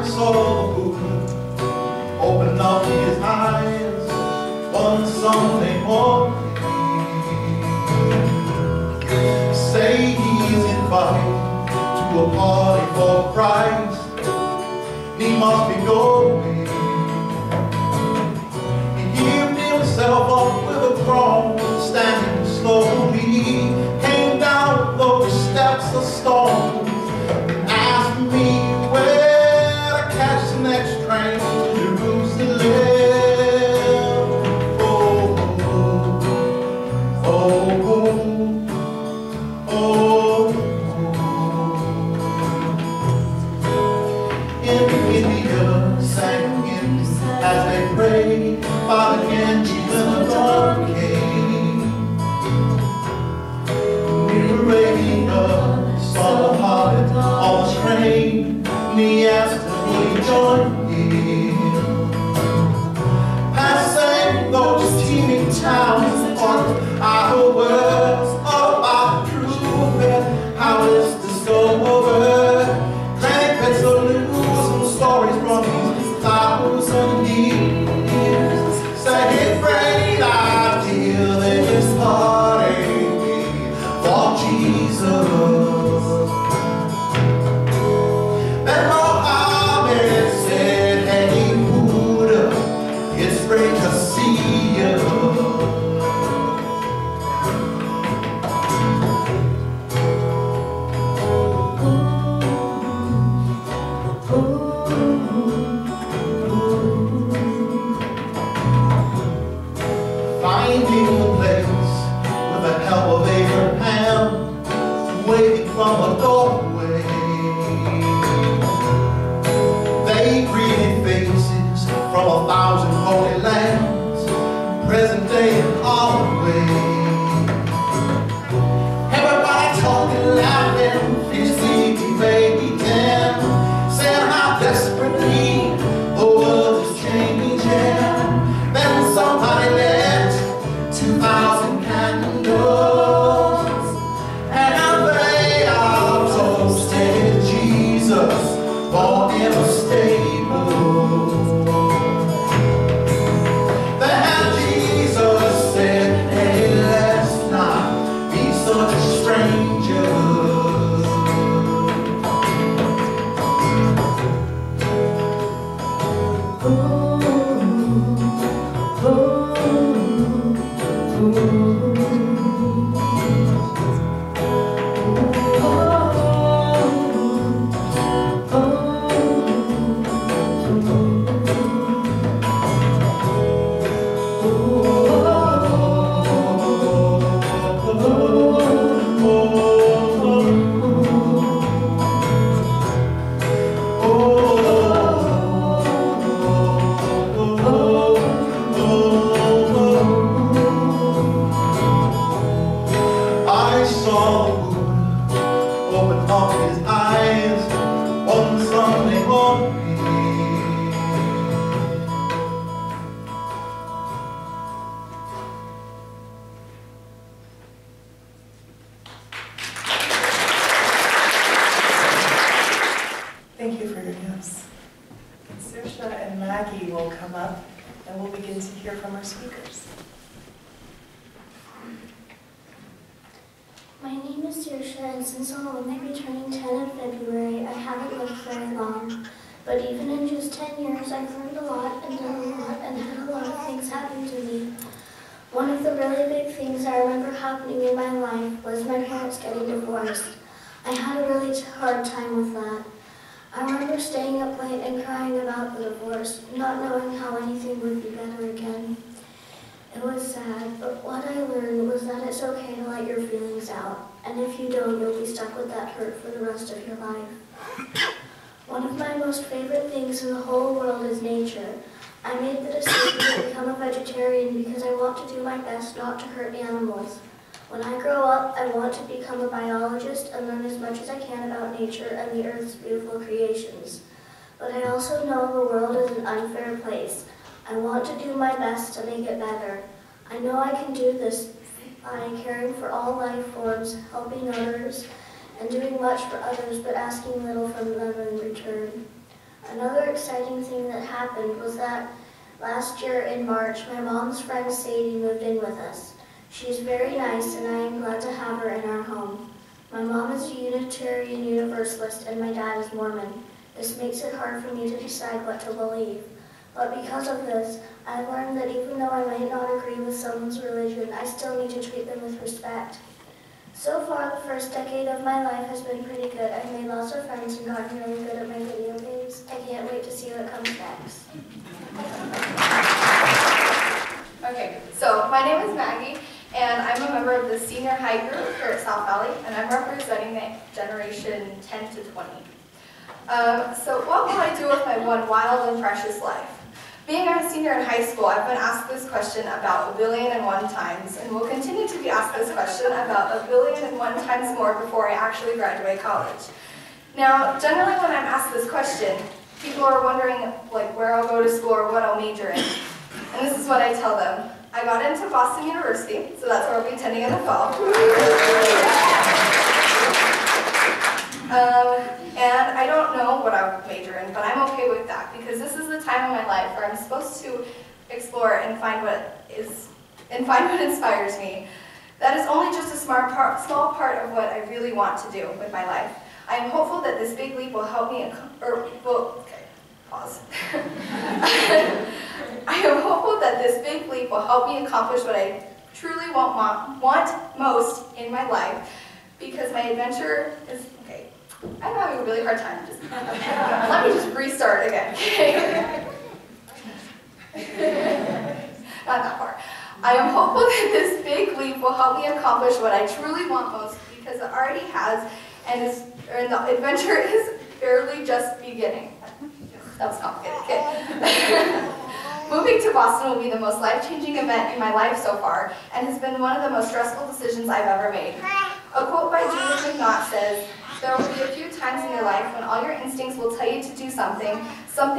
saw the Buddha open up his eyes on Sunday morning. Say he's invited to a party for Christ. He must be going. He heaved himself up with a groan, standing slowly, came down those steps of stone, and asked me where to catch the next train to Jerusalem. As they prayed, Father Genji and the dawn came. We were waiting up, saw the harlot on the train, and he asked if we join him. Passing those teeming towns, our words about the truth and how it's discovered. Granny pets of news and stories from these 1,000 years. Say, hey, friend, I feel this party for Jesus. Then Mohammed said, hey, Buddha, it's great to see you. Finding the place with the help of Abraham, waiting from a doorway. They greeted faces from 1,000 holy lands, present day and always. Everybody talking, laughing, fiercely debating, saying how desperately the world is changing. Then somebody lit 2,000 candles, and they all toasted Jesus, born in a stable. Then Jesus said, hey, let's not be such strangers. I saw the Buddha open up his eyes one Sunday morning. Thank you for your gifts. Saoirse and Maggie will come up and we'll begin to hear from our speakers. My name is Saoirse, and since I'll only be turning 10 in February, I haven't lived very long. But even in just 10 years, I've learned a lot and done a lot and had a lot of things happen to me. One of the really big things I remember happening in my life was my parents getting divorced. I had a really hard time with that. I remember staying up late and crying about the divorce, not knowing how anything would be better again. It was sad, but what I learned was that it's okay to let your feelings out, and if you don't, you'll be stuck with that hurt for the rest of your life. One of my most favorite things in the whole world is nature. I made the decision to become a vegetarian because I want to do my best not to hurt animals. When I grow up, I want to become a biologist and learn as much as I can about nature and the Earth's beautiful creations. But I also know the world is an unfair place. I want to do my best to make it better. I know I can do this by caring for all life forms, helping others, and doing much for others, but asking little from them in return. Another exciting thing that happened was that last year in March, my mom's friend Sadie moved in with us. She's very nice, and I am glad to have her in our home. My mom is a Unitarian Universalist, and my dad is Mormon. This makes it hard for me to decide what to believe. But because of this, I've learned that even though I might not agree with someone's religion, I still need to treat them with respect. So far, the first decade of my life has been pretty good. I've made lots of friends and gotten really good at my video games. I can't wait to see what comes next. Okay, so my name is Maggie, and I'm a member of the senior high group here at South Valley, and I'm representing the generation 10 to 20. So what will I do with my one wild and precious life? Being a senior in high school, I've been asked this question about 1,000,001 times, and will continue to be asked this question about 1,000,001 times more before I actually graduate college. Now, generally when I'm asked this question, people are wondering like where I'll go to school or what I'll major in. And this is what I tell them. I got into Boston University, so that's where I'll be attending in the fall. And I don't know what I'll major in, but I'm okay with that because this is the time of my life where I'm supposed to explore and find what inspires me. That is only just a small part of what I really want to do with my life. I am hopeful that this big leap will help me, pause. I am hopeful that this big leap will help me accomplish what I truly want most in my life, because my adventure is, okay, I'm having a really hard time. Let me just restart again. Not that far. I am hopeful that this big leap will help me accomplish what I truly want most, because it already has, and the adventure is barely just beginning. That was complicated, okay. Moving to Boston will be the most life-changing event in my life so far, and has been one of the most stressful decisions I've ever made. A quote by Judith McNaught says, "There will be a few times in your life when all your instincts will tell you to do something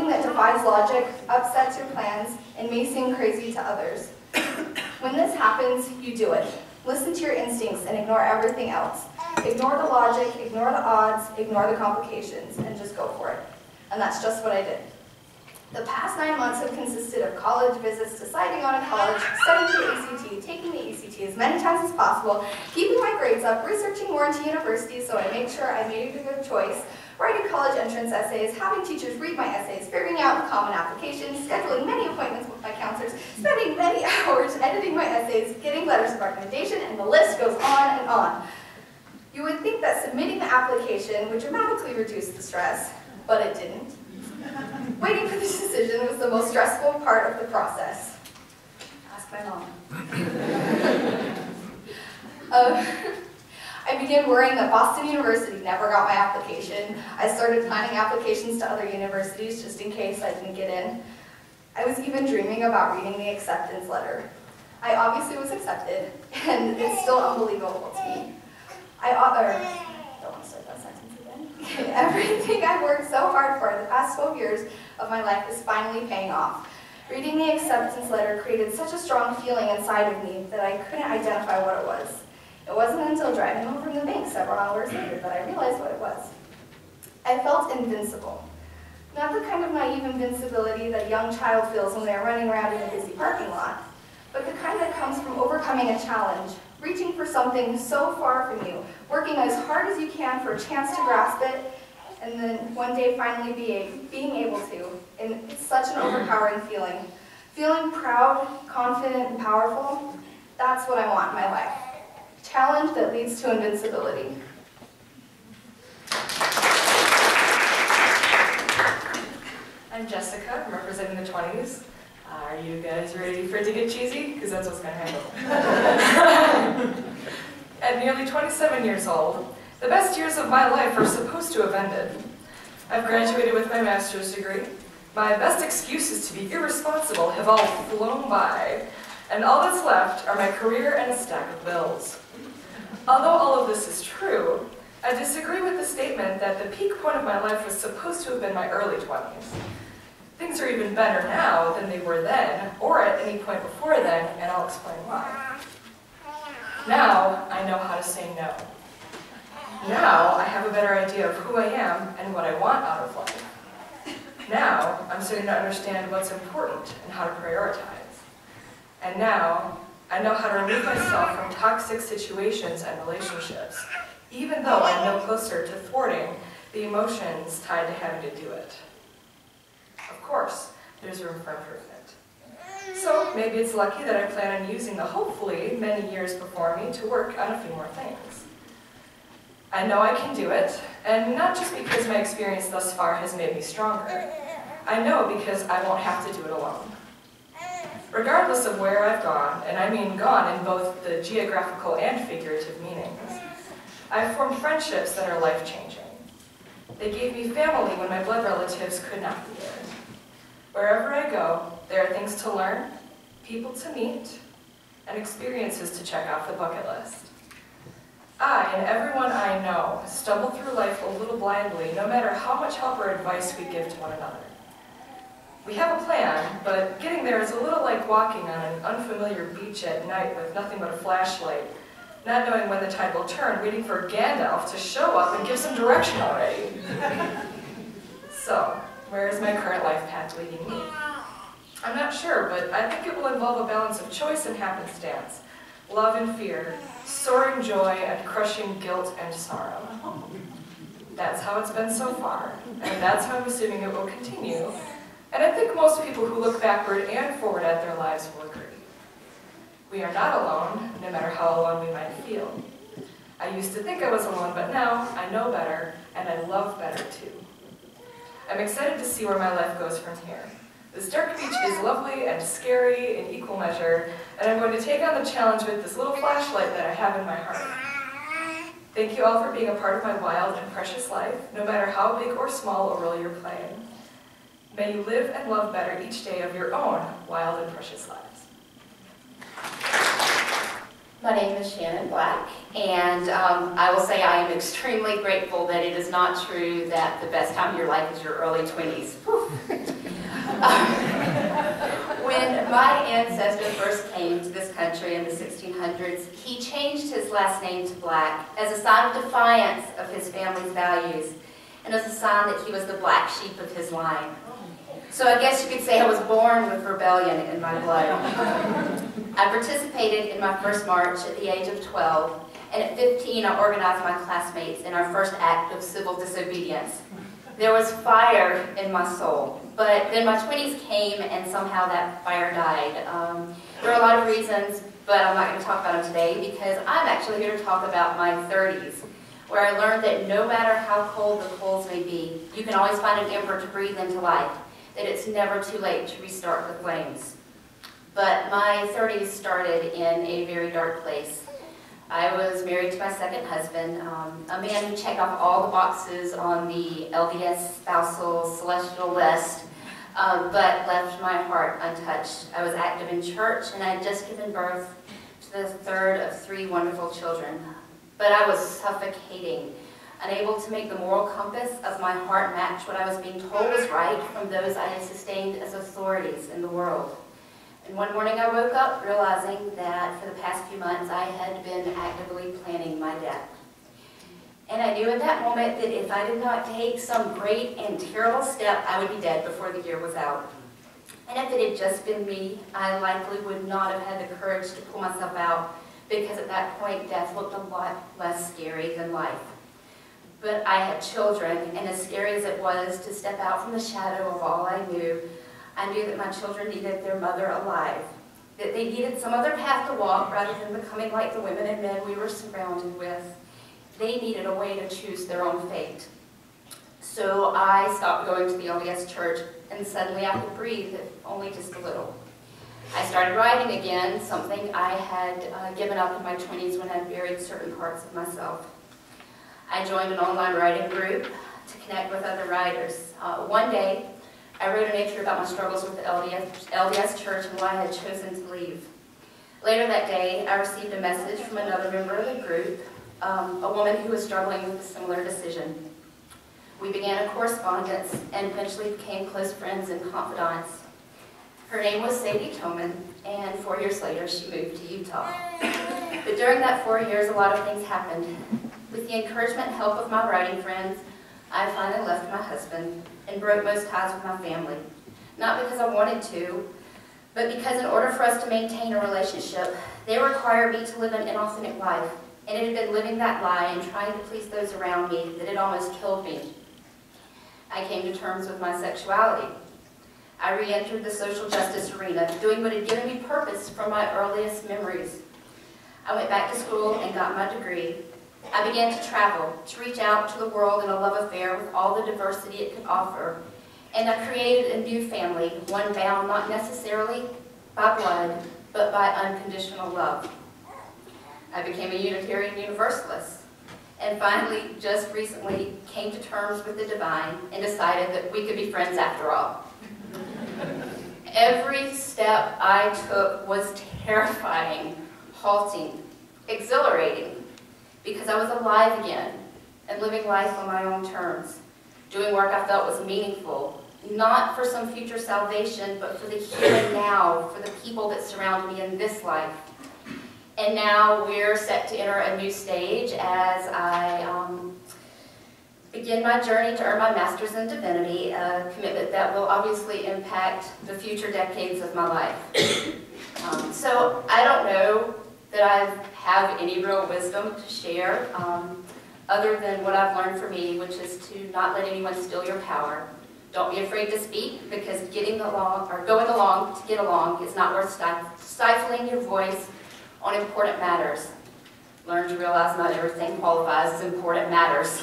that defies logic, upsets your plans, and may seem crazy to others. When this happens, you do it. Listen to your instincts and ignore everything else. Ignore the logic, ignore the odds, ignore the complications, and just go for it." And that's just what I did. The past 9 months have consisted of college visits, deciding on a college, studying the ACT, taking the ACT as many times as possible, keeping my grades up, researching more into universities so I make sure I made a good choice, writing college entrance essays, having teachers read my essays, figuring out the common applications, scheduling many appointments with my counselors, spending many hours editing my essays, getting letters of recommendation, and the list goes on and on. You would think that submitting the application would dramatically reduce the stress, but it didn't. Waiting for this decision was the most stressful part of the process. Ask my mom. I began worrying that Boston University never got my application. I started planning applications to other universities just in case I didn't get in. I was even dreaming about reading the acceptance letter. I obviously was accepted, and it's still unbelievable to me. I don't want to start that sentence again. Everything I worked so hard for the past 12 years of my life is finally paying off. Reading the acceptance letter created such a strong feeling inside of me that I couldn't identify what it was. It wasn't until driving home from the bank several hours later that I realized what it was. I felt invincible. Not the kind of naive invincibility that a young child feels when they're running around in a busy parking lot, but the kind that comes from overcoming a challenge, reaching for something so far from you, working as hard as you can for a chance to grasp it, and then one day finally being able to. And it's such an overpowering feeling. Feeling proud, confident, and powerful, that's what I want in my life. Challenge that leads to invincibility. I'm Jessica. I'm representing the 20s. Are you guys ready for it to get cheesy? Because that's what's going to happen. At nearly 27 years old, the best years of my life are supposed to have ended. I've graduated with my master's degree. My best excuses to be irresponsible have all flown by, and all that's left are my career and a stack of bills. Although all of this is true, I disagree with the statement that the peak point of my life was supposed to have been my early 20s. Things are even better now than they were then, or at any point before then, and I'll explain why. Now, I know how to say no. Now, I have a better idea of who I am and what I want out of life. Now, I'm starting to understand what's important and how to prioritize. And now, I know how to remove myself from toxic situations and relationships, even though I'm no closer to thwarting the emotions tied to having to do it. Of course, there's room for improvement. So maybe it's lucky that I plan on using the hopefully many years before me to work on a few more things. I know I can do it, and not just because my experience thus far has made me stronger. I know because I won't have to do it alone. Regardless of where I've gone, and I mean gone in both the geographical and figurative meanings, I've formed friendships that are life-changing. They gave me family when my blood relatives could not be there. Wherever I go, there are things to learn, people to meet, and experiences to check off the bucket list. I and everyone I know stumble through life a little blindly, no matter how much help or advice we give to one another. We have a plan, but getting there is a little like walking on an unfamiliar beach at night with nothing but a flashlight, not knowing when the tide will turn, waiting for Gandalf to show up and give some direction already. So, where is my current life path leading me? I'm not sure, but I think it will involve a balance of choice and happenstance, love and fear, soaring joy and crushing guilt and sorrow. That's how it's been so far, and that's how I'm assuming it will continue. And I think most people who look backward and forward at their lives will agree. We are not alone, no matter how alone we might feel. I used to think I was alone, but now I know better, and I love better too. I'm excited to see where my life goes from here. This dark beach is lovely and scary in equal measure, and I'm going to take on the challenge with this little flashlight that I have in my heart. Thank you all for being a part of my wild and precious life, no matter how big or small a role you're playing. May you live and love better each day of your own wild and precious lives. My name is Shannon Black, and I will say I am extremely grateful that it is not true that the best time of your life is your early 20s. When my ancestor first came to this country in the 1600s, he changed his last name to Black as a sign of defiance of his family's values and as a sign that he was the black sheep of his line. So I guess you could say I was born with rebellion in my blood. I participated in my first march at the age of 12, and at 15 I organized my classmates in our first act of civil disobedience. There was fire in my soul, but then my 20s came and somehow that fire died. There are a lot of reasons, but I'm not going to talk about them today because I'm actually here to talk about my 30s, where I learned that no matter how cold the coals may be, you can always find an ember to breathe into life, that it's never too late to restart the flames. But my 30s started in a very dark place. I was married to my second husband, a man who checked off all the boxes on the LDS spousal celestial list, but left my heart untouched. I was active in church, and I had just given birth to the third of 3 wonderful children. But I was suffocating, unable to make the moral compass of my heart match what I was being told was right from those I had sustained as authorities in the world. And one morning I woke up realizing that for the past few months I had been actively planning my death. And I knew at that moment that if I did not take some great and terrible step, I would be dead before the year was out. And if it had just been me, I likely would not have had the courage to pull myself out, because at that point death looked a lot less scary than life. But I had children, and as scary as it was to step out from the shadow of all I knew that my children needed their mother alive, that they needed some other path to walk rather than becoming like the women and men we were surrounded with. They needed a way to choose their own fate. So I stopped going to the LDS church, and suddenly I could breathe, if only just a little. I started writing again, something I had given up in my 20s when I buried certain parts of myself. I joined an online writing group to connect with other writers. One day, I wrote an entry about my struggles with the LDS church and why I had chosen to leave. Later that day, I received a message from another member of the group, a woman who was struggling with a similar decision. We began a correspondence and eventually became close friends and confidants. Her name was Sadie Toman, and 4 years later she moved to Utah. But during that 4 years, a lot of things happened. With the encouragement and help of my writing friends, I finally left my husband and broke most ties with my family. Not because I wanted to, but because in order for us to maintain a relationship, they require me to live an inauthentic life. And it had been living that lie and trying to please those around me that had almost killed me. I came to terms with my sexuality. I re-entered the social justice arena, doing what had given me purpose from my earliest memories. I went back to school and got my degree. I began to travel, to reach out to the world in a love affair with all the diversity it could offer. And I created a new family, one bound not necessarily by blood, but by unconditional love. I became a Unitarian Universalist, and finally, just recently, came to terms with the divine and decided that we could be friends after all. Every step I took was terrifying, halting, exhilarating, because I was alive again and living life on my own terms, doing work I felt was meaningful, not for some future salvation, but for the here and now, for the people that surround me in this life. And now we're set to enter a new stage as I begin my journey to earn my master's in divinity, a commitment that will obviously impact the future decades of my life. So I don't know that I have any real wisdom to share other than what I've learned for me, which is to not let anyone steal your power. Don't be afraid to speak, because getting along or going along to get along is not worth stifling your voice on important matters. Learn to realize not everything qualifies as important matters.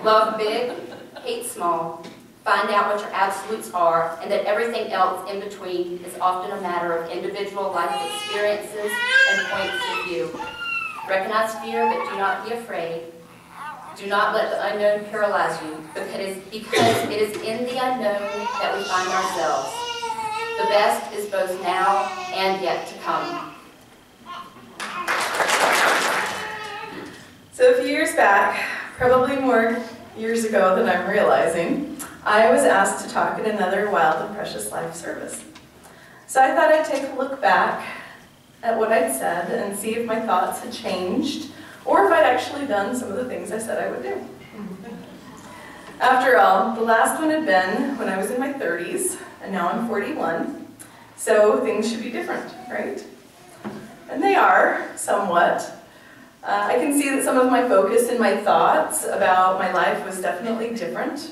Love big, hate small. Find out what your absolutes are, and that everything else in between is often a matter of individual life experiences and points of view. Recognize fear, but do not be afraid. Do not let the unknown paralyze you, because it is in the unknown that we find ourselves. The best is both now and yet to come. So a few years back, probably more years ago than I'm realizing, I was asked to talk at another Wild and Precious Life service. So I thought I'd take a look back at what I'd said and see if my thoughts had changed, or if I'd actually done some of the things I said I would do. After all, the last one had been when I was in my 30s, and now I'm 41, so things should be different, right? And they are, somewhat. I can see that some of my focus and my thoughts about my life was definitely different,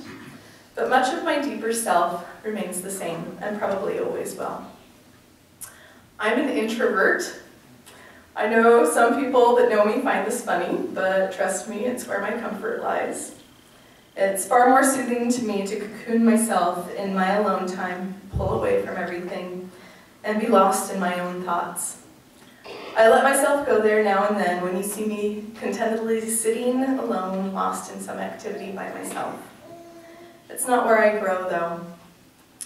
but much of my deeper self remains the same, and probably always will. I'm an introvert. I know some people that know me find this funny, but trust me, it's where my comfort lies. It's far more soothing to me to cocoon myself in my alone time, pull away from everything, and be lost in my own thoughts. I let myself go there now and then when you see me contentedly sitting alone, lost in some activity by myself. It's not where I grow, though.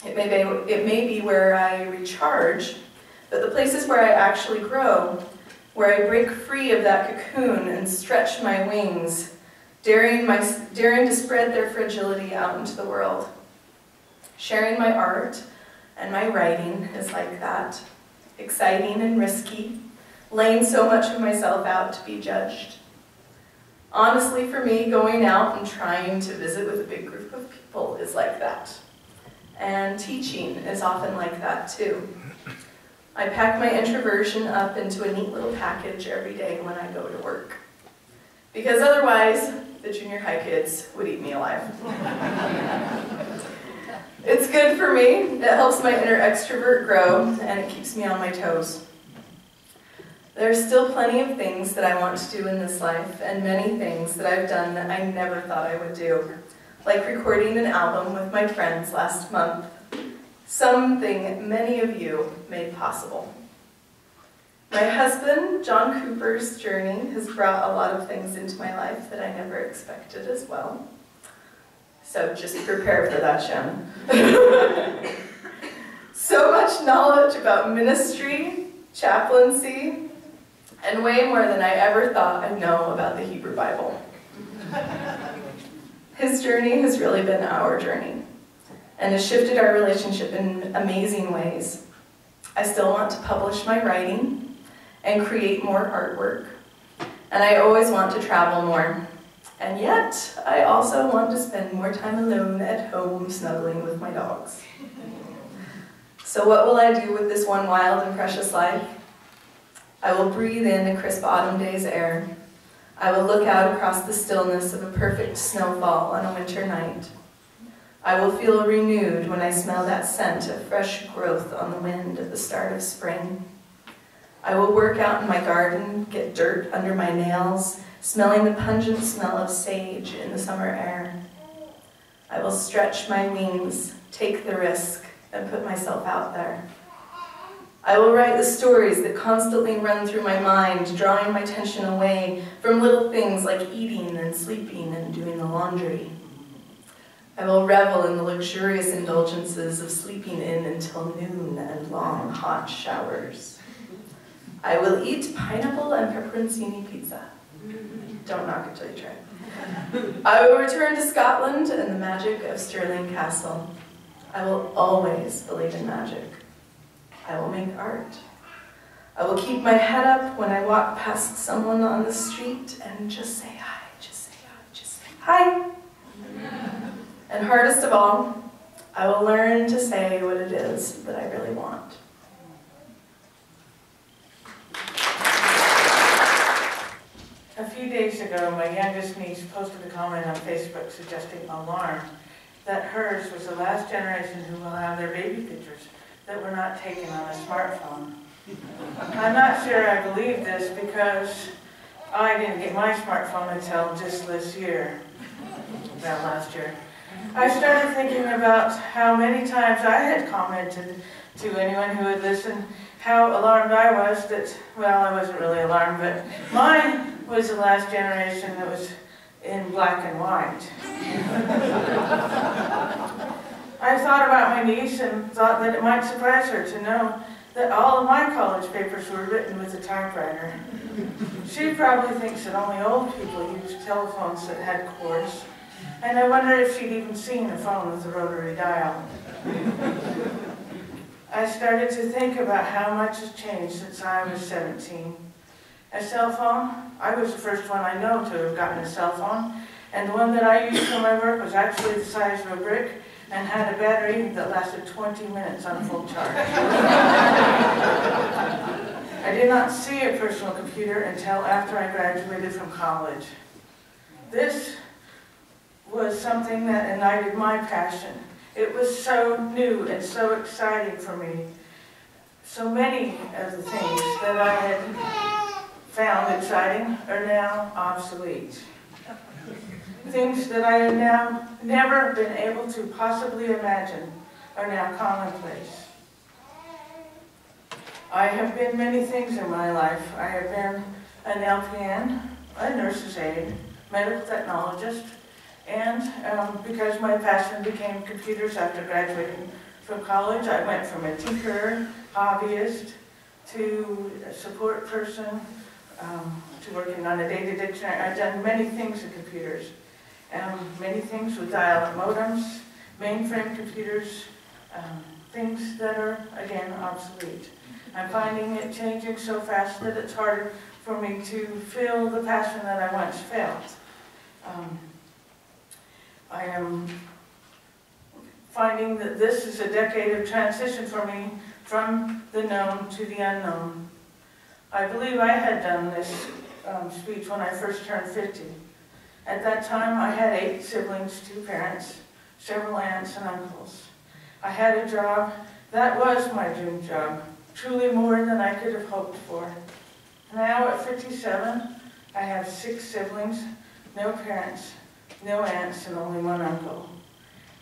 It may be where I recharge, but the places where I actually grow, where I break free of that cocoon and stretch my wings, daring to spread their fragility out into the world. Sharing my art and my writing is like that, exciting and risky, laying so much of myself out to be judged. Honestly, for me, going out and trying to visit with a big group of people is like that. And teaching is often like that too. I pack my introversion up into a neat little package every day when I go to work. Because otherwise, the junior high kids would eat me alive. It's good for me. It helps my inner extrovert grow, and it keeps me on my toes. There's still plenty of things that I want to do in this life, and many things that I've done that I never thought I would do, like recording an album with my friends last month, something many of you made possible. My husband, John Cooper's journey has brought a lot of things into my life that I never expected as well. So just prepare for that, Shannon. So much knowledge about ministry, chaplaincy, and way more than I ever thought I'd know about the Hebrew Bible. His journey has really been our journey, and has shifted our relationship in amazing ways. I still want to publish my writing and create more artwork, and I always want to travel more And yet, I also want to spend more time alone at home snuggling with my dogs. So what will I do with this one wild and precious life? I will breathe in the crisp autumn day's air. I will look out across the stillness of a perfect snowfall on a winter night. I will feel renewed when I smell that scent of fresh growth on the wind at the start of spring. I will work out in my garden, get dirt under my nails, smelling the pungent smell of sage in the summer air. I will stretch my wings, take the risk, and put myself out there. I will write the stories that constantly run through my mind, drawing my attention away from little things like eating and sleeping and doing the laundry. I will revel in the luxurious indulgences of sleeping in until noon and long hot showers. I will eat pineapple and pepperoncini pizza. Don't knock it till you try. I will return to Scotland and the magic of Stirling Castle. I will always believe in magic. I will make art. I will keep my head up when I walk past someone on the street and just say hi, just say hi, just say hi. And hardest of all, I will learn to say what it is that I really want. A few days ago, my youngest niece posted a comment on Facebook suggesting alarm that hers was the last generation who will have their baby pictures that were not taken on a smartphone. I'm not sure I believe this because I didn't get my smartphone until just this year, about last year. I started thinking about how many times I had commented to anyone who would listen how alarmed I was that, well, I wasn't really alarmed, but mine was the last generation that was in black and white. I thought about my niece and thought that it might surprise her to know that all of my college papers were written with a typewriter. She probably thinks that only old people use telephones that had cords, and I wonder if she'd even seen a phone with a rotary dial. I started to think about how much has changed since I was 17. A cell phone, I was the first one I know to have gotten a cell phone, and the one that I used for my work was actually the size of a brick and had a battery that lasted 20 minutes on full charge. I did not see a personal computer until after I graduated from college. This was something that ignited my passion. It was so new and so exciting for me. So many of the things that I had found exciting are now obsolete. Things that I have now never been able to possibly imagine are now commonplace. I have been many things in my life. I have been an LPN, a nurse's aide, medical technologist, and because my passion became computers after graduating from college, I went from a tinkerer, hobbyist, to a support person, to working on a data dictionary. I've done many things with computers. Many things with dial-up modems, mainframe computers, things that are, again, obsolete. I'm finding it changing so fast that it's harder for me to feel the passion that I once felt. I am finding that this is a decade of transition for me from the known to the unknown. I believe I had done this speech when I first turned 50. At that time, I had 8 siblings, 2 parents, several aunts and uncles. I had a job that was my dream job, truly more than I could have hoped for. Now at 57, I have 6 siblings, no parents, no aunts, and only 1 uncle.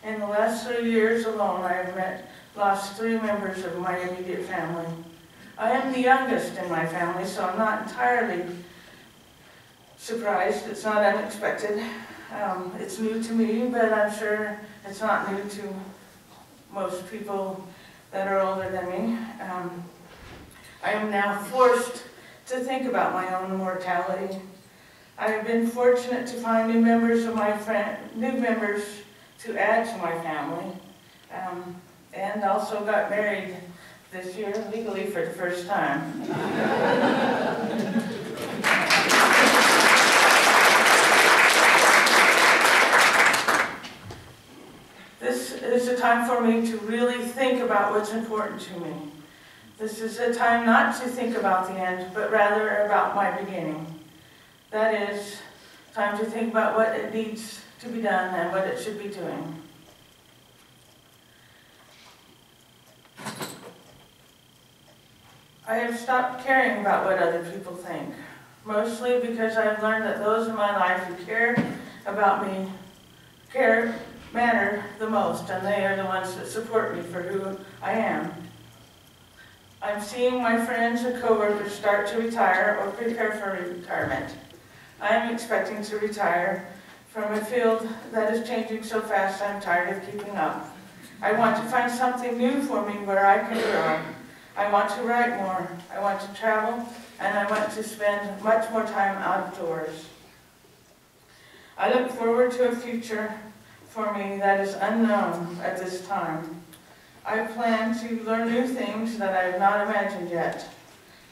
In the last 3 years alone, I have lost 3 members of my immediate family. I am the youngest in my family, so I'm not entirely surprised. It's not unexpected. It's new to me, but I'm sure it's not new to most people that are older than me. I am now forced to think about my own mortality. I have been fortunate to find new members to add to my family, and also got married this year legally for the first time. time for me to really think about what's important to me. This is a time not to think about the end, but rather about my beginning. That is, time to think about what it needs to be done and what it should be doing. I have stopped caring about what other people think, mostly because I've learned that those in my life who care about me matter the most, and they are the ones that support me for who I am. I'm seeing my friends and coworkers start to retire or prepare for retirement. I am expecting to retire from a field that is changing so fast I'm tired of keeping up. I want to find something new for me where I can grow. I want to write more, I want to travel, and I want to spend much more time outdoors. I look forward to a future for me that is unknown at this time. I plan to learn new things that I have not imagined yet.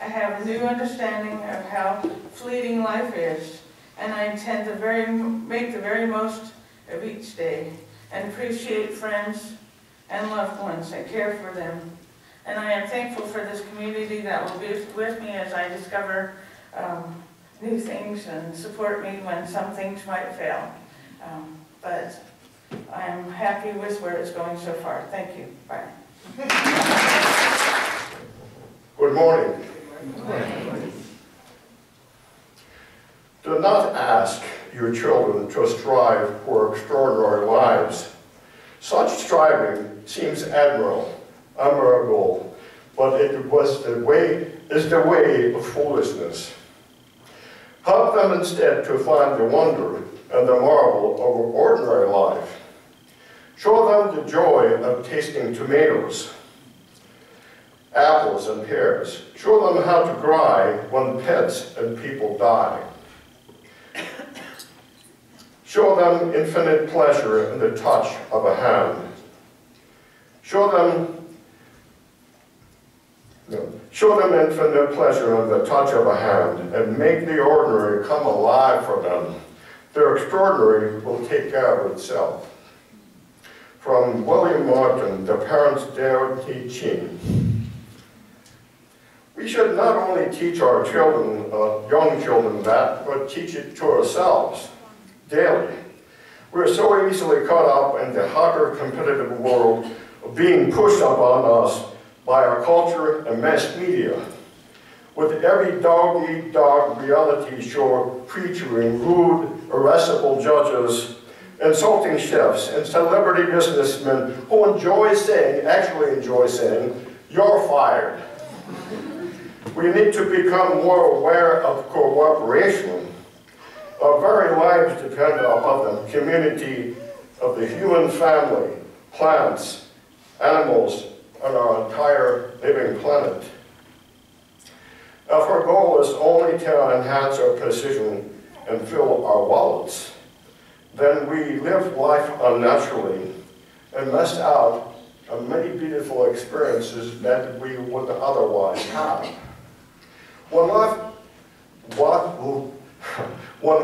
I have a new understanding of how fleeting life is, and I intend to make the very most of each day and appreciate friends and loved ones and care for them. And I am thankful for this community that will be with me as I discover new things and support me when some things might fail. But I am happy with where it's going so far. Thank you. Bye. Good morning. Good morning. Do not ask your children to strive for extraordinary lives. Such striving seems admirable, but it is the way of foolishness. Help them instead to find the wonder and the marvel of ordinary life. Show them the joy of tasting tomatoes, apples and pears. Show them how to cry when pets and people die. Show them infinite pleasure in the touch of a hand. Show them infinite pleasure in the touch of a hand, and make the ordinary come alive for them. Their extraordinary will take care of itself. From William Martin, The Parents' Daily Teaching. We should not only teach our children, young children that, but teach it to ourselves daily. We're so easily caught up in the hyper-competitive world of being pushed upon us by our culture and mass media, with every dog-eat-dog reality show featuring rude, irascible judges, insulting chefs, and celebrity businessmen who actually enjoy saying, "You're fired." We need to become more aware of cooperation. Our very lives depend upon the community of the human family, plants, animals, and our entire living planet. If our goal is only to enhance our position and fill our wallets, then we live life unnaturally and miss out on many beautiful experiences that we would otherwise have. When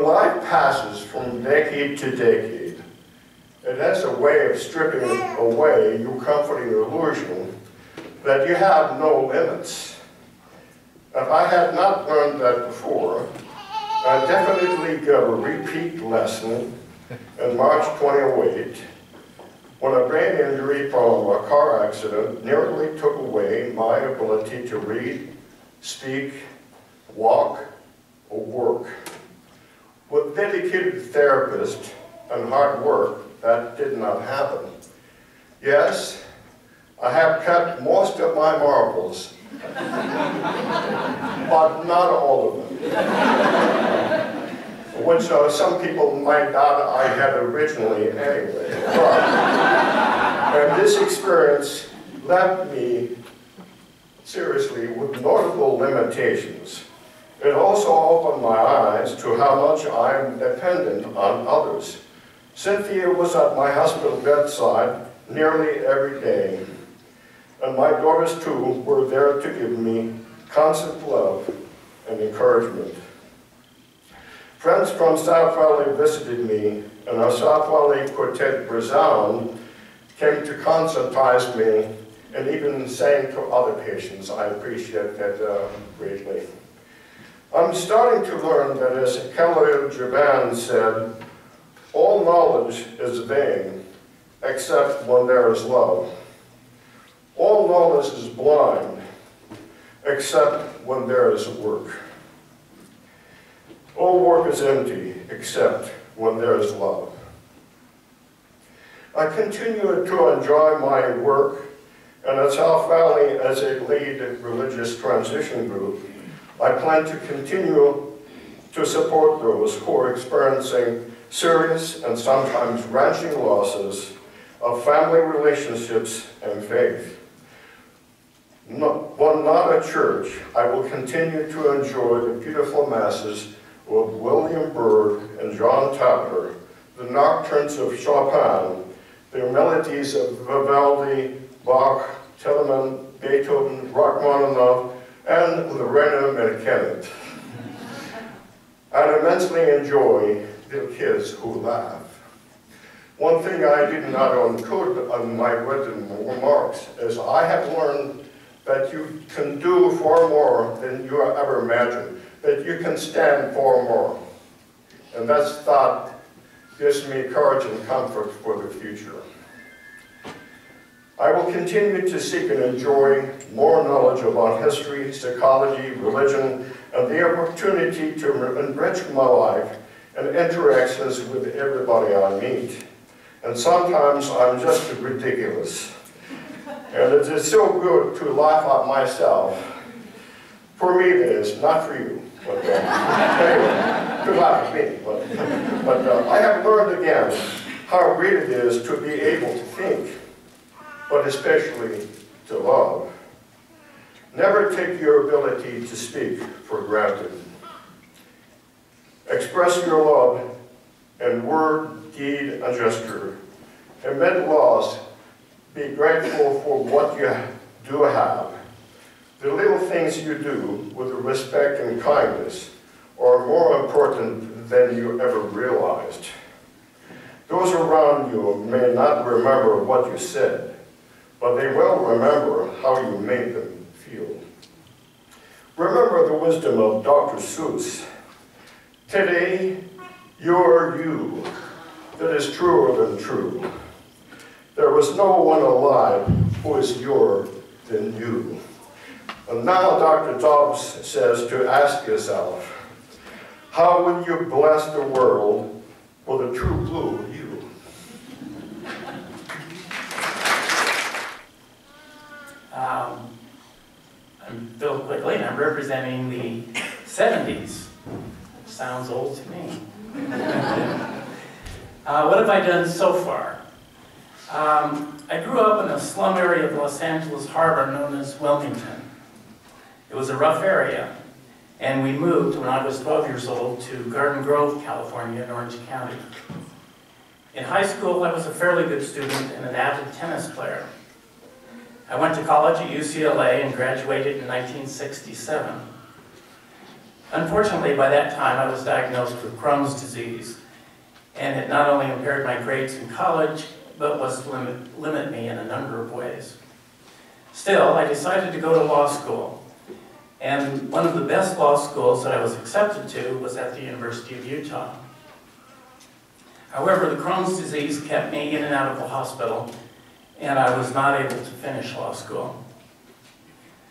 life passes from decade to decade, it has a way of stripping away your comforting illusion that you have no limits. If I had not learned that before, I definitely got a repeat lesson in March 2008, when a brain injury from a car accident nearly took away my ability to read, speak, walk, or work. With dedicated therapists and hard work, that did not happen. Yes, I have kept most of my marbles, but not all of them, which some people might doubt I had originally anyway. And this experience left me, seriously, with notable limitations. It also opened my eyes to how much I am dependent on others. Cynthia was at my hospital bedside nearly every day, and my daughters too were there to give me constant love and encouragement. Friends from South Valley visited me, and our South Valley quartet resounded came to conscientize me and even saying to other patients. I appreciate that greatly. I'm starting to learn that, as Khalil Gibran said, all knowledge is vain except when there is love. All knowledge is blind except when there is work. All work is empty except when there is love. I continue to enjoy my work, and at South Valley as a lead religious transition group, I plan to continue to support those who are experiencing serious and sometimes wrenching losses of family relationships and faith. When not at church, I will continue to enjoy the beautiful masses of William Byrd and John Tapper, the nocturnes of Chopin, the melodies of Vivaldi, Bach, Telemann, Beethoven, Rachmaninoff, and Lorena McKennitt. I immensely enjoy the kids who laugh. One thing I did not include on my written remarks is I have learned that you can do far more than you ever imagined, that you can stand far more. And that thought gives me courage and comfort for the future. I will continue to seek and enjoy more knowledge about history, psychology, religion, and the opportunity to enrich my life and interactions with everybody I meet. And sometimes I'm just ridiculous. And it is so good to laugh at myself. For me it is, not for you. But, anyway, to laugh at me. But I have learned again how great it is to be able to think, but especially to love. Never take your ability to speak for granted. Express your love in word, deed, and gesture. Amid loss, be grateful for what you do have. The little things you do with respect and kindness are more important than you ever realized. Those around you may not remember what you said, but they will remember how you made them feel. Remember the wisdom of Dr. Seuss. Today, you are you. That is truer than true. There was no one alive who is your than you. And now Dr. Dobbs says to ask yourself, how would you bless the world with a true blue you? I'm Phil Quigley, and I'm representing the 70s. Sounds old to me. What have I done so far? I grew up in a slum area of Los Angeles Harbor known as Wilmington. It was a rough area, and we moved when I was 12 years old to Garden Grove, California in Orange County. In high school, I was a fairly good student and an avid tennis player. I went to college at UCLA and graduated in 1967. Unfortunately, by that time, I was diagnosed with Crohn's disease, and it not only impaired my grades in college, but was to limit me in a number of ways. Still, I decided to go to law school, and one of the best law schools that I was accepted to was at the University of Utah. However, the Crohn's disease kept me in and out of the hospital, and I was not able to finish law school.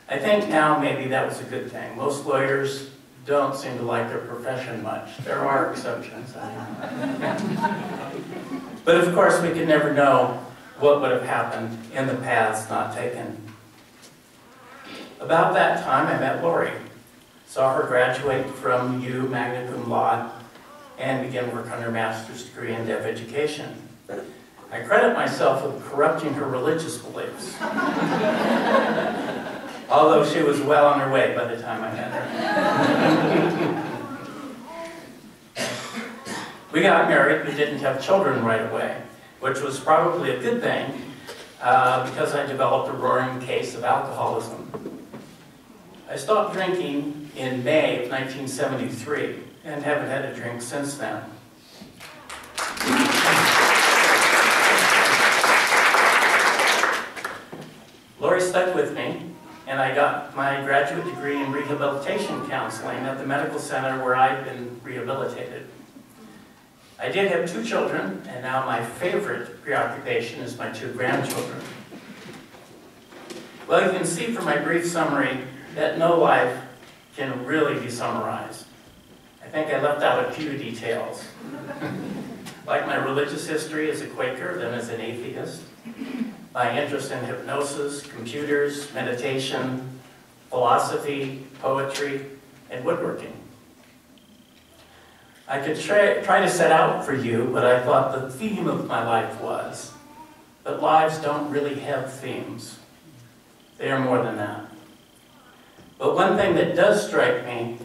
I think now maybe that was a good thing. Most lawyers don't seem to like their profession much. There are exceptions. But of course, we could never know what would have happened in the paths not taken. About that time, I met Lori. Saw her graduate from U magna cum laude and begin work on her master's degree in deaf education. I credit myself with corrupting her religious beliefs. Although she was well on her way by the time I met her. We got married, but didn't have children right away, which was probably a good thing because I developed a roaring case of alcoholism. I stopped drinking in May of 1973 and haven't had a drink since then. Lori stuck with me, and I got my graduate degree in rehabilitation counseling at the medical center where I've been rehabilitated. I did have 2 children, and now my favorite preoccupation is my 2 grandchildren. Well, you can see from my brief summary that no life can really be summarized. I think I left out a few details. Like my religious history as a Quaker, then as an atheist, my interest in hypnosis, computers, meditation, philosophy, poetry, and woodworking. I could try to set out for you what I thought the theme of my life was, but lives don't really have themes. They are more than that. But one thing that does strike me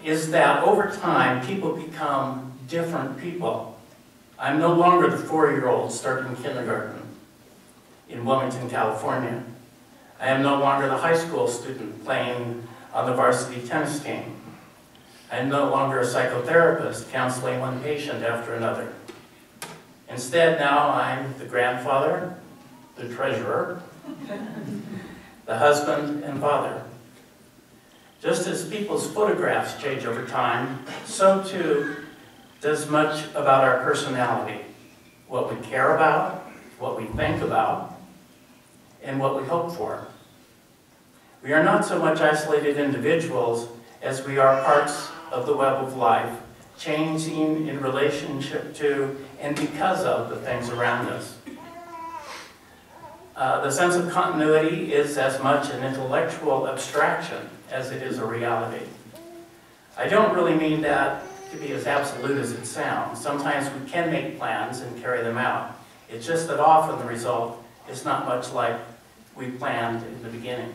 is that over time, people become different people. I'm no longer the 4-year-old starting kindergarten in Wilmington, California. I am no longer the high school student playing on the varsity tennis team. I am no longer a psychotherapist counseling one patient after another. Instead, now I'm the grandfather, the treasurer, the husband and father. Just as people's photographs change over time, so too does much about our personality, what we care about, what we think about, and what we hope for. We are not so much isolated individuals as we are parts of the web of life, changing in relationship to and because of the things around us. The sense of continuity is as much an intellectual abstraction as it is a reality. I don't really mean that to be as absolute as it sounds. Sometimes we can make plans and carry them out. It's just that often the result is not much like we planned in the beginning.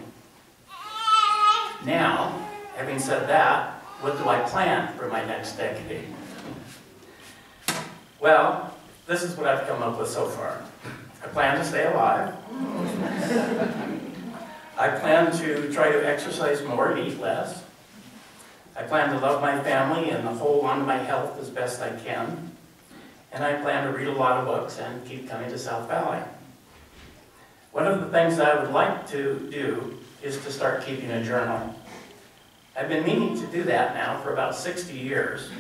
Now, having said that, what do I plan for my next decade? Well, this is what I've come up with so far. I plan to stay alive. I plan to try to exercise more and eat less. I plan to love my family and hold on to my health as best I can. And I plan to read a lot of books and keep coming to South Valley. One of the things I would like to do is to start keeping a journal. I've been meaning to do that now for about 60 years.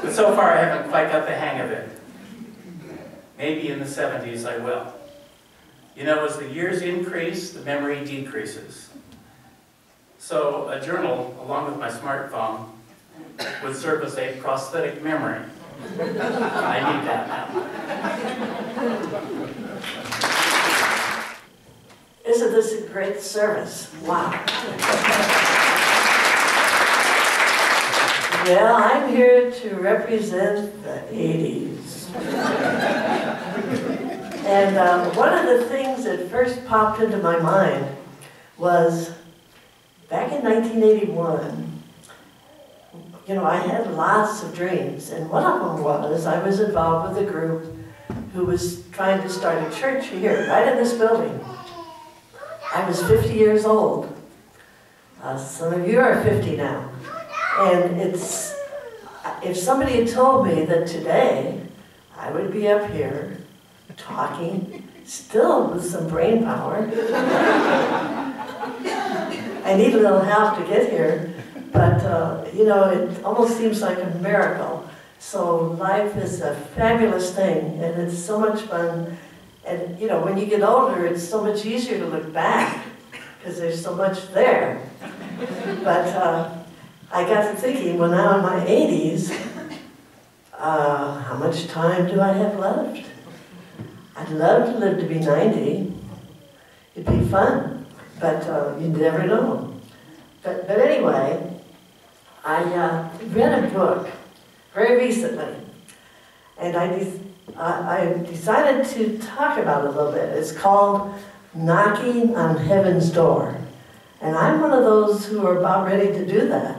But so far I haven't quite got the hang of it. Maybe in the 70s I will. You know, as the years increase, the memory decreases. So a journal, along with my smartphone, would serve as a prosthetic memory. I need that now. Isn't this a great service? Wow. Well, I'm here to represent the 80s. And one of the things that first popped into my mind was back in 1981, you know, I had lots of dreams, and one of them was I was involved with a group who was trying to start a church here, right in this building. I was 50 years old. Some of you are 50 now. And if somebody had told me that today I would be up here talking, still with some brain power. I need a little help to get here, but you know, it almost seems like a miracle. So life is a fabulous thing, and it's so much fun. And you know, when you get older, it's so much easier to look back, because there's so much there. But I got to thinking, well, now in my 80s, how much time do I have left? I'd love to live to be 90. It'd be fun, but you never know. But anyway, I read a book very recently, and I decided to talk about it a little bit. It's called Knocking on Heaven's Door. And I'm one of those who are about ready to do that.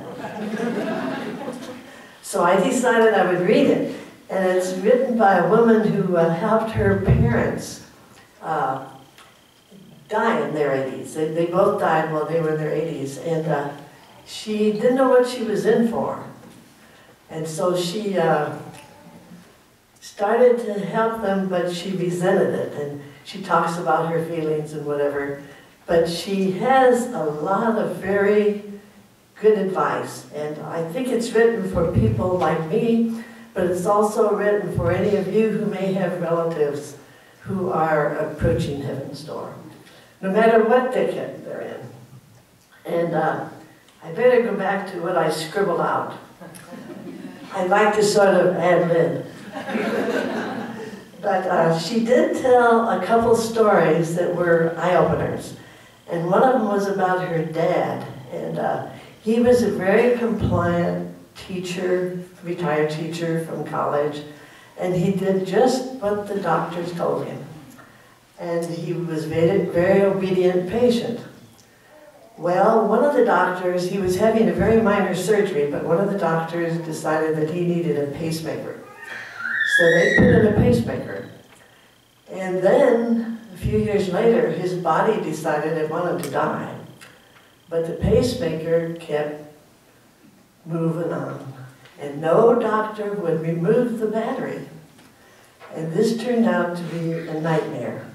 So I decided I would read it. And it's written by a woman who helped her parents die in their 80s. They both died while they were in their 80s. And she didn't know what she was in for. And so she started to help them, but she resented it, and she talks about her feelings and whatever. But she has a lot of very good advice, and I think it's written for people like me, but it's also written for any of you who may have relatives who are approaching heaven's door, no matter what decade they're in. And I better go back to what I scribbled out. I like to sort of ad lib. But she did tell a couple stories that were eye-openers. And one of them was about her dad. And he was a very compliant teacher, retired teacher from college. And he did just what the doctors told him. And he was very, very obedient patient. Well, one of the doctors, he was having a very minor surgery, but one of the doctors decided that he needed a pacemaker. So they put in a pacemaker. And then, a few years later, his body decided it wanted to die. But the pacemaker kept moving on. And no doctor would remove the battery. And this turned out to be a nightmare.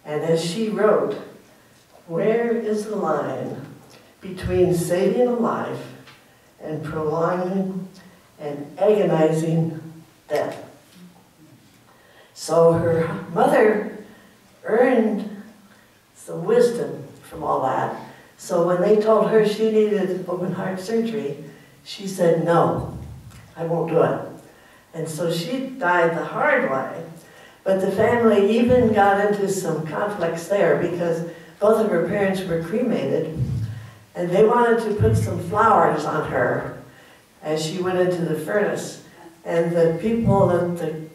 And as she wrote, where is the line between saving a life and prolonging and agonizing death? So her mother earned some wisdom from all that. So when they told her she needed open heart surgery, she said, no, I won't do it. And so she died the hard way. But the family even got into some conflicts there because both of her parents were cremated, and they wanted to put some flowers on her as she went into the furnace. And the people at the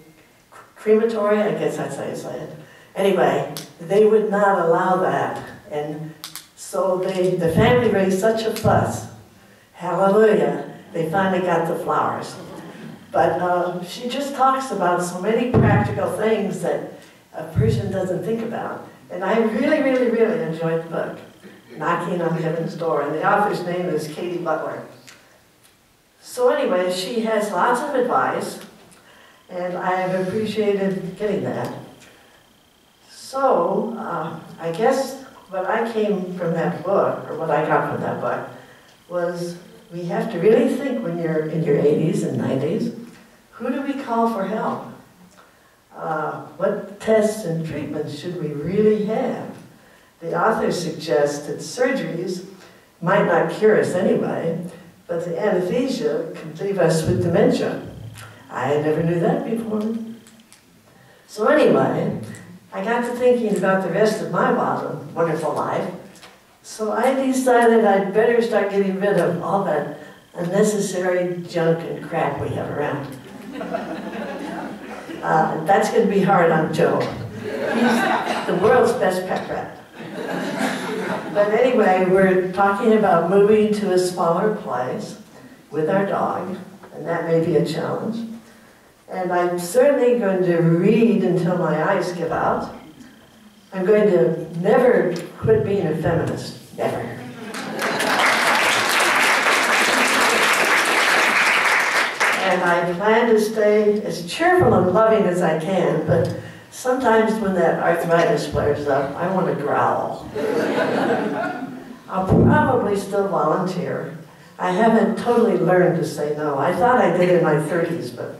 crematory, I guess that's how you say it. Anyway, they would not allow that. And so the family raised such a fuss. Hallelujah, they finally got the flowers. But she just talks about so many practical things that a person doesn't think about. And I really, really, really enjoyed the book, Knocking on Heaven's Door. And the author's name is Katie Butler. So anyway, she has lots of advice, and I have appreciated getting that. So I guess what I came from that book, or what I got from that book, was we have to really think when you're in your 80s and 90s, who do we call for help? What tests and treatments should we really have? The author suggests that surgeries might not cure us anyway, but the anesthesia can leave us with dementia. I never knew that before. So anyway, I got to thinking about the rest of my wonderful life, so I decided I'd better start getting rid of all that unnecessary junk and crap we have around. That's going to be hard on Joe. He's the world's best pet rat. But anyway, we're talking about moving to a smaller place with our dog, and that may be a challenge. And I'm certainly going to read until my eyes give out. I'm going to never quit being a feminist, never. And I plan to stay as cheerful and loving as I can, but sometimes when that arthritis flares up, I want to growl. I'll probably still volunteer. I haven't totally learned to say no. I thought I did in my 30s, but...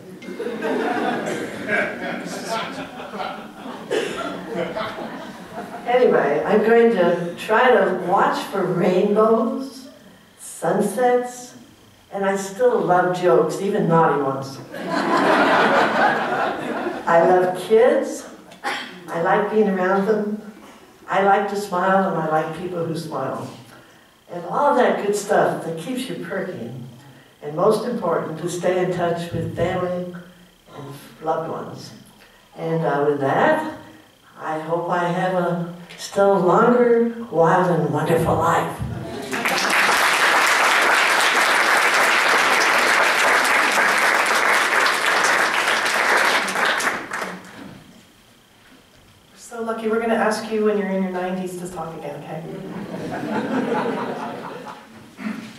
Anyway, I'm going to try to watch for rainbows, sunsets, and I still love jokes, even naughty ones. I love kids. I like being around them. I like to smile, and I like people who smile. And all that good stuff that keeps you perking. And most important, to stay in touch with family and loved ones. And with that, I hope I have a still longer, wild, and wonderful life. So Lucky, we're going to ask you when you're in your 90s to talk again, okay?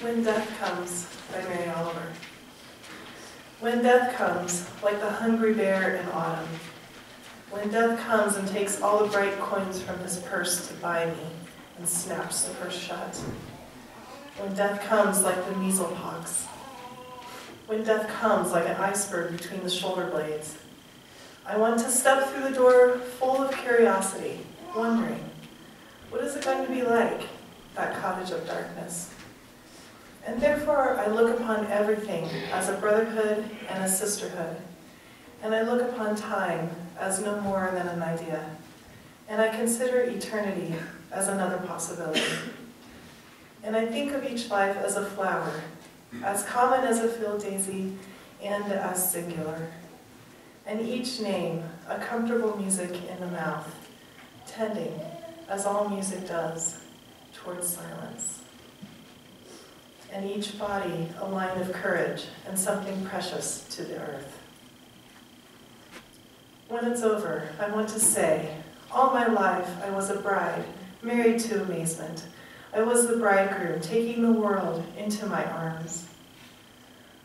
When Death Comes by Mary Oliver. When death comes, like the hungry bear in autumn, when death comes and takes all the bright coins from his purse to buy me and snaps the purse shut, when death comes like the measles pox, when death comes like an iceberg between the shoulder blades, I want to step through the door full of curiosity, wondering, what is it going to be like, that cottage of darkness? And therefore I look upon everything as a brotherhood and a sisterhood, and I look upon time as no more than an idea, and I consider eternity as another possibility. And I think of each life as a flower, as common as a field daisy and as singular, and each name a comfortable music in the mouth, tending, as all music does, towards silence. And each body a line of courage and something precious to the earth. When it's over, I want to say, all my life I was a bride, married to amazement. I was the bridegroom, taking the world into my arms.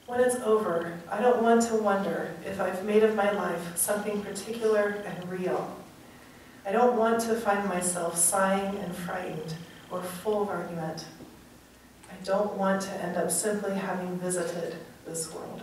When it's over, I don't want to wonder if I've made of my life something particular and real. I don't want to find myself sighing and frightened or full of argument. I don't want to end up simply having visited this world.